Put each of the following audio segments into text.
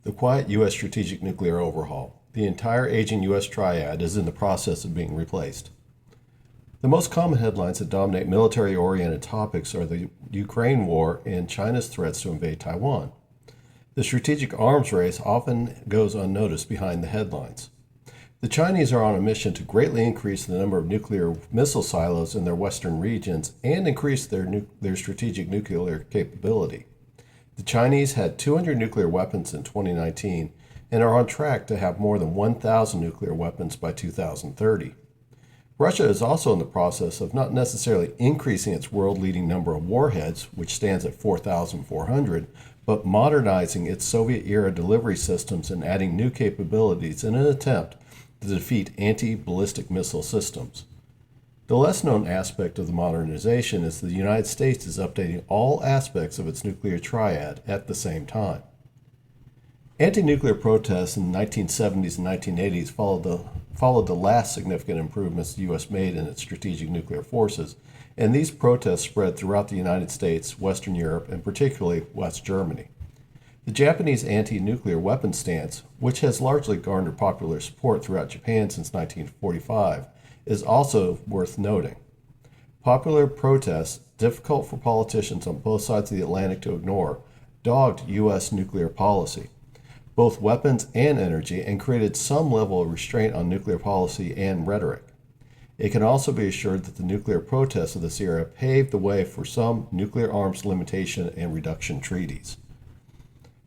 The quiet U.S. strategic nuclear overhaul. The entire aging U.S. triad is in the process of being replaced. The most common headlines that dominate military-oriented topics are the Ukraine war and China's threats to invade Taiwan. The strategic arms race often goes unnoticed behind the headlines. The Chinese are on a mission to greatly increase the number of nuclear missile silos in their western regions and increase their strategic nuclear capability. The Chinese had 200 nuclear weapons in 2019 and are on track to have more than 1,000 nuclear weapons by 2030. Russia is also in the process of not necessarily increasing its world-leading number of warheads, which stands at 4,400, but modernizing its Soviet-era delivery systems and adding new capabilities in an attempt to defeat anti-ballistic missile systems. The less-known aspect of the modernization is that the United States is updating all aspects of its nuclear triad at the same time. Anti-nuclear protests in the 1970s and 1980s followed the last significant improvements the U.S. made in its strategic nuclear forces, and these protests spread throughout the United States, Western Europe, and particularly West Germany. The Japanese anti-nuclear weapons stance, which has largely garnered popular support throughout Japan since 1945, is also worth noting. Popular protests, difficult for politicians on both sides of the Atlantic to ignore, dogged U.S. nuclear policy, both weapons and energy, and created some level of restraint on nuclear policy and rhetoric. It can also be assured that the nuclear protests of this era paved the way for some nuclear arms limitation and reduction treaties.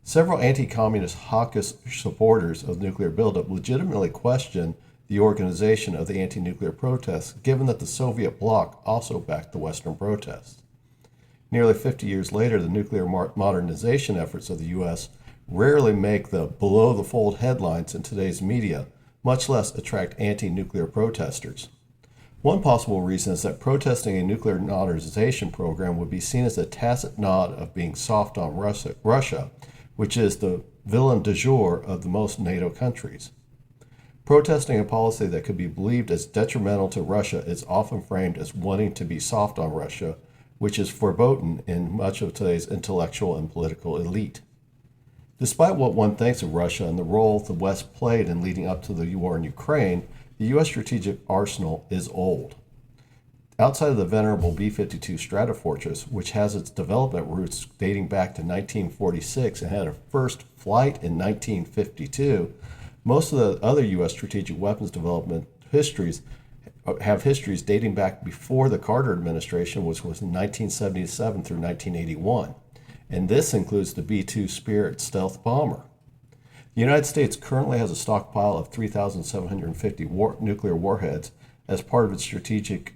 Several anti-communist hawkish supporters of nuclear buildup legitimately question the organization of the anti-nuclear protests, given that the Soviet bloc also backed the Western protests. Nearly 50 years later, the nuclear modernization efforts of the U.S. rarely make the below-the-fold headlines in today's media, much less attract anti-nuclear protesters. One possible reason is that protesting a nuclear modernization program would be seen as a tacit nod of being soft on Russia, which is the villain du jour of the most NATO countries. Protesting a policy that could be believed as detrimental to Russia is often framed as wanting to be soft on Russia, which is verboten in much of today's intellectual and political elite. Despite what one thinks of Russia and the role the West played in leading up to the war in Ukraine, the U.S. strategic arsenal is old. Outside of the venerable B-52 Stratofortress, which has its development roots dating back to 1946 and had a first flight in 1952, most of the other U.S. strategic weapons development histories have histories dating back before the Carter administration, which was in 1977 through 1981, and this includes the B-2 Spirit stealth bomber. The United States currently has a stockpile of 3,750 nuclear warheads as part of its strategic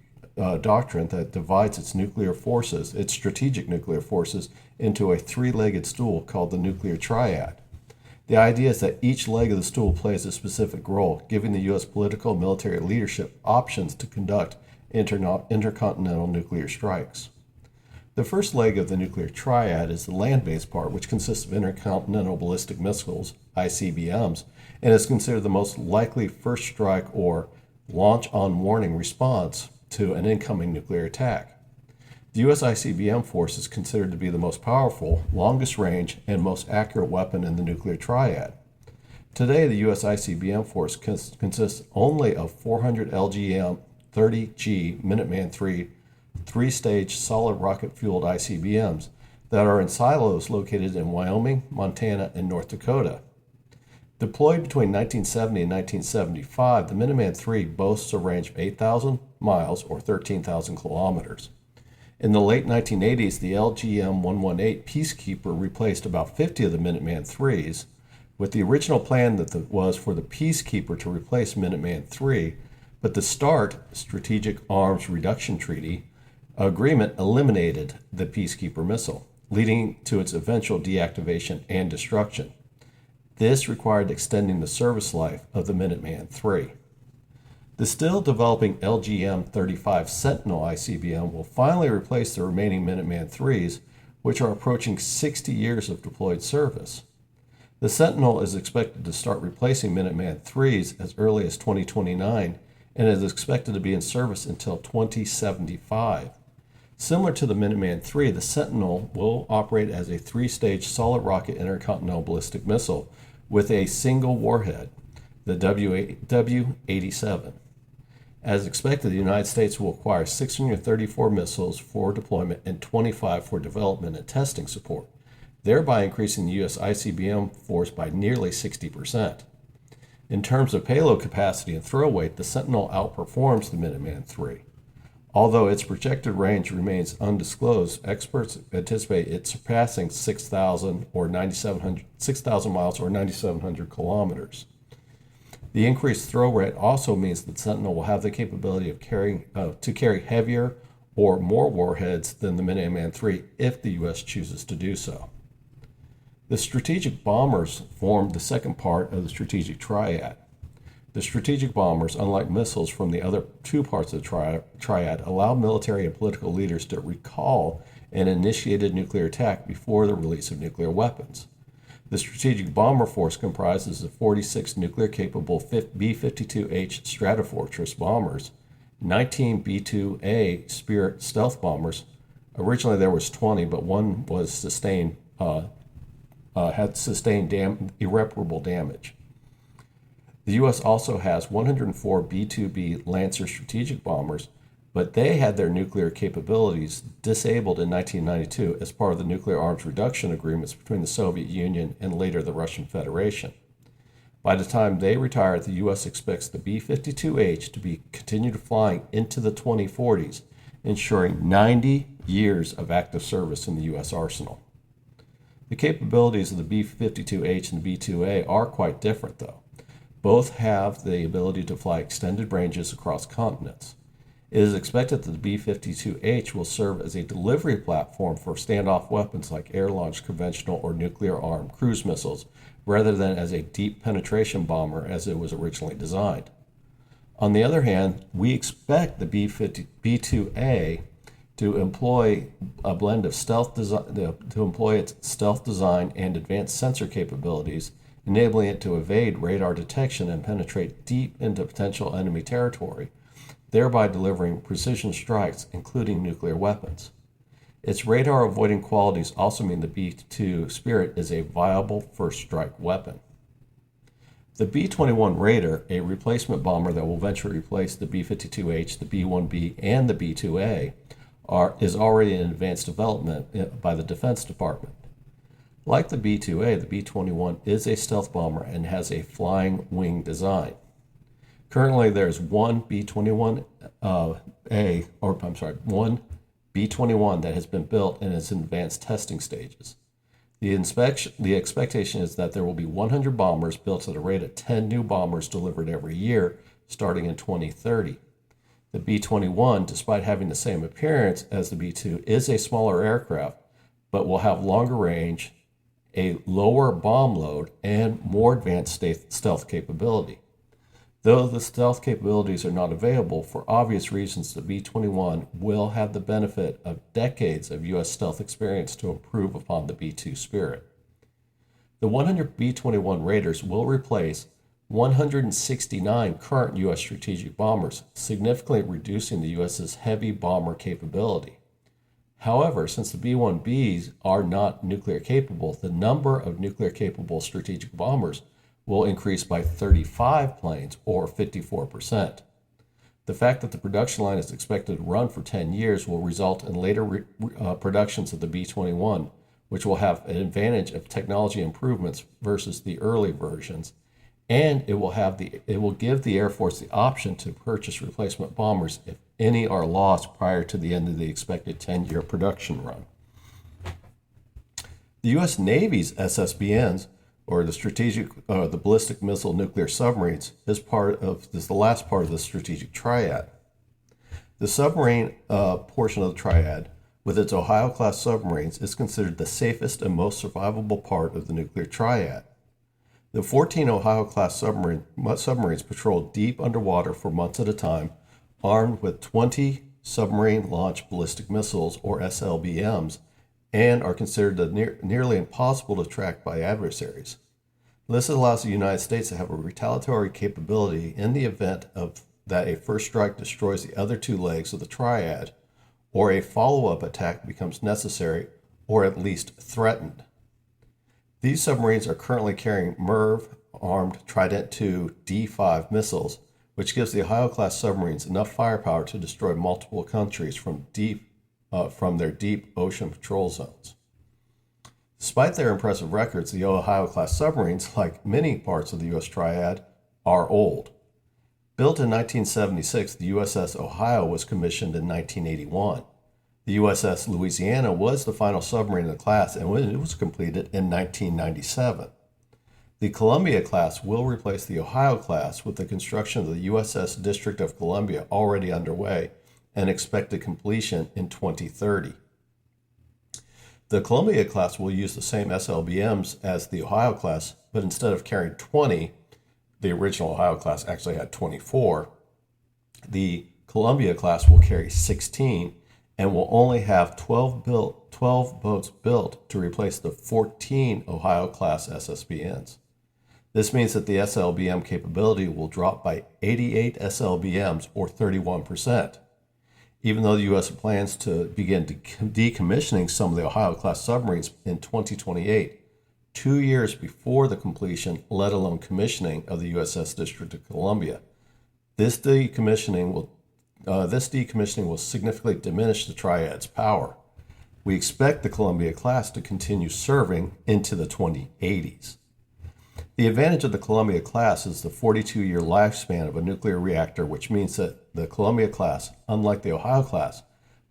doctrine that divides its strategic nuclear forces, into a three-legged stool called the nuclear triad. The idea is that each leg of the stool plays a specific role, giving the U.S. political and military leadership options to conduct intercontinental nuclear strikes. The first leg of the nuclear triad is the land-based part, which consists of intercontinental ballistic missiles, ICBMs, and is considered the most likely first strike or launch-on-warning response to an incoming nuclear attack. The U.S. ICBM force is considered to be the most powerful, longest range, and most accurate weapon in the nuclear triad. Today, the U.S. ICBM force consists only of 400 LGM-30G Minuteman III three-stage solid rocket-fueled ICBMs that are in silos located in Wyoming, Montana, and North Dakota. Deployed between 1970 and 1975, the Minuteman III boasts a range of 8,000 miles or 13,000 kilometers. In the late 1980s, the LGM-118 Peacekeeper replaced about 50 of the Minuteman IIIs, with the original plan was for the Peacekeeper to replace Minuteman III, but the START, Strategic Arms Reduction Treaty, agreement eliminated the Peacekeeper missile, leading to its eventual deactivation and destruction. This required extending the service life of the Minuteman III. The still developing LGM-35 Sentinel ICBM will finally replace the remaining Minuteman IIIs, which are approaching 60 years of deployed service. The Sentinel is expected to start replacing Minuteman IIIs as early as 2029 and is expected to be in service until 2075. Similar to the Minuteman III, the Sentinel will operate as a three-stage solid rocket intercontinental ballistic missile, with a single warhead, the W-87. As expected, the United States will acquire 634 missiles for deployment and 25 for development and testing support, thereby increasing the U.S. ICBM force by nearly 60%. In terms of payload capacity and throw weight, the Sentinel outperforms the Minuteman III. Although its projected range remains undisclosed, experts anticipate it surpassing 6,000 miles or 9,700 kilometers. The increased throw rate also means that Sentinel will have the capability of carry heavier or more warheads than the Minuteman III if the U.S. chooses to do so. The strategic bombers form the second part of the strategic triad. The strategic bombers, unlike missiles from the other two parts of the triad, allow military and political leaders to recall an initiated nuclear attack before the release of nuclear weapons. The strategic bomber force comprises of 46 nuclear-capable B-52H Stratofortress bombers, 19 B-2A Spirit stealth bombers. Originally there was 20, but one was had sustained irreparable damage. The U.S. also has 104 B-2B Lancer strategic bombers, but they had their nuclear capabilities disabled in 1992 as part of the nuclear arms reduction agreements between the Soviet Union and later the Russian Federation. By the time they retire, the U.S. expects the B-52H to be continued flying into the 2040s, ensuring 90 years of active service in the U.S. arsenal. The capabilities of the B-52H and the B-2A are quite different, though. Both have the ability to fly extended ranges across continents. It is expected that the B-52H will serve as a delivery platform for standoff weapons like air-launched conventional or nuclear-armed cruise missiles, rather than as a deep penetration bomber as it was originally designed. On the other hand, we expect the B-2A to employ a blend of its stealth design and advanced sensor capabilities, enabling it to evade radar detection and penetrate deep into potential enemy territory, thereby delivering precision strikes, including nuclear weapons. Its radar-avoiding qualities also mean the B-2 Spirit is a viable first strike weapon. The B-21 Raider, a replacement bomber that will eventually replace the B-52H, the B-1B, and the B-2A, is already in advanced development by the Defense Department. Like the B-2A, the B-21 is a stealth bomber and has a flying wing design. Currently, there's one B-21 one B-21 that has been built and is in advanced testing stages. The expectation is that there will be 100 bombers built at a rate of 10 new bombers delivered every year, starting in 2030. The B-21, despite having the same appearance as the B-2, is a smaller aircraft, but will have longer range, a lower bomb load, and more advanced stealth capability. Though the stealth capabilities are not available, for obvious reasons, the B-21 will have the benefit of decades of U.S. stealth experience to improve upon the B-2 Spirit. The 100 B-21 Raiders will replace 169 current U.S. strategic bombers, significantly reducing the U.S.'s heavy bomber capability. However, since the B-1Bs are not nuclear capable, the number of nuclear capable strategic bombers will increase by 35 planes, or 54%. The fact that the production line is expected to run for 10 years will result in later productions of the B-21, which will have an advantage of technology improvements versus the early versions, and it will give the Air Force the option to purchase replacement bombers if any are lost prior to the end of the expected 10-year production run. The U.S. Navy's SSBNs, or the ballistic missile nuclear submarines, is the last part of the strategic triad. The submarine portion of the triad, with its Ohio-class submarines, is considered the safest and most survivable part of the nuclear triad. The 14 Ohio-class submarines patrol deep underwater for months at a time, armed with 20 submarine-launched ballistic missiles, or SLBMs, and are considered nearly impossible to track by adversaries. This allows the United States to have a retaliatory capability in the event that a first strike destroys the other two legs of the triad, or a follow-up attack becomes necessary, or at least threatened. These submarines are currently carrying MIRV-armed Trident II D5 missiles, which gives the Ohio-class submarines enough firepower to destroy multiple countries from their deep ocean patrol zones. Despite their impressive records, the Ohio-class submarines, like many parts of the U.S. Triad, are old. Built in 1976, the USS Ohio was commissioned in 1981. The USS Louisiana was the final submarine in the class, and it was completed in 1997. The Columbia class will replace the Ohio class, with the construction of the USS District of Columbia already underway and expected completion in 2030. The Columbia class will use the same SLBMs as the Ohio class, but instead of carrying 20, the original Ohio class actually had 24, the Columbia class will carry 16 and will only have 12 boats built to replace the 14 Ohio-class SSBNs. This means that the SLBM capability will drop by 88 SLBMs, or 31%. Even though the U.S. plans to begin decommissioning some of the Ohio-class submarines in 2028, 2 years before the completion, let alone commissioning, of the USS District of Columbia, this decommissioning will significantly diminish the Triad's power. We expect the Columbia class to continue serving into the 2080s. The advantage of the Columbia class is the 42-year lifespan of a nuclear reactor, which means that the Columbia class, unlike the Ohio class,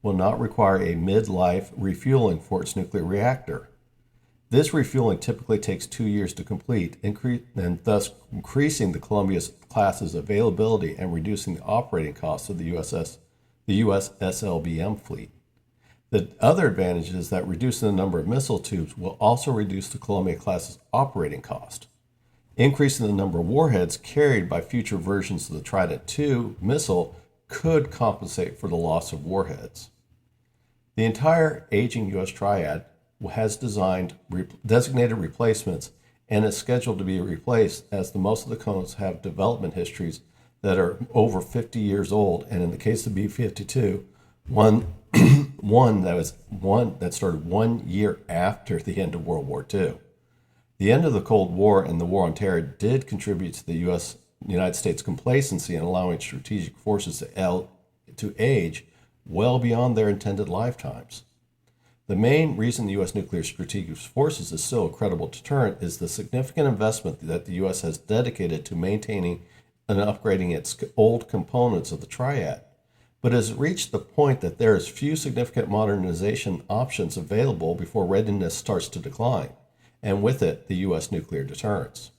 will not require a mid-life refueling for its nuclear reactor. This refueling typically takes 2 years to complete, and thus increasing the Columbia class's availability and reducing the operating costs of the U.S. SLBM fleet. The other advantage is that reducing the number of missile tubes will also reduce the Columbia class's operating cost. Increasing the number of warheads carried by future versions of the Trident II missile could compensate for the loss of warheads. The entire aging U.S. Triad has designated replacements and is scheduled to be replaced, as most of the components have development histories that are over 50 years old, and in the case of B-52, one that started 1 year after the end of World War II. The end of the Cold War and the War on Terror did contribute to the United States complacency in allowing strategic forces to age well beyond their intended lifetimes. The main reason the U.S. nuclear strategic forces is still a credible deterrent is the significant investment that the U.S. has dedicated to maintaining and upgrading its old components of the Triad, but has reached the point that there is few significant modernization options available before readiness starts to decline, and with it, the U.S. nuclear deterrence.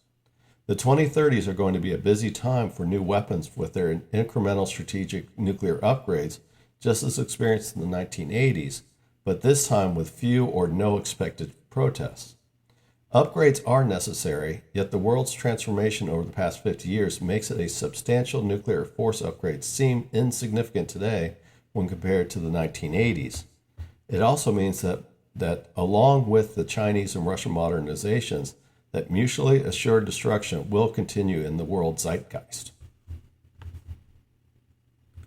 The 2030s are going to be a busy time for new weapons with their incremental strategic nuclear upgrades, just as experienced in the 1980s, but this time with few or no expected protests. Upgrades are necessary, yet the world's transformation over the past 50 years makes it a substantial nuclear force upgrade seem insignificant today when compared to the 1980s. It also means that along with the Chinese and Russian modernizations, that mutually assured destruction will continue in the world zeitgeist.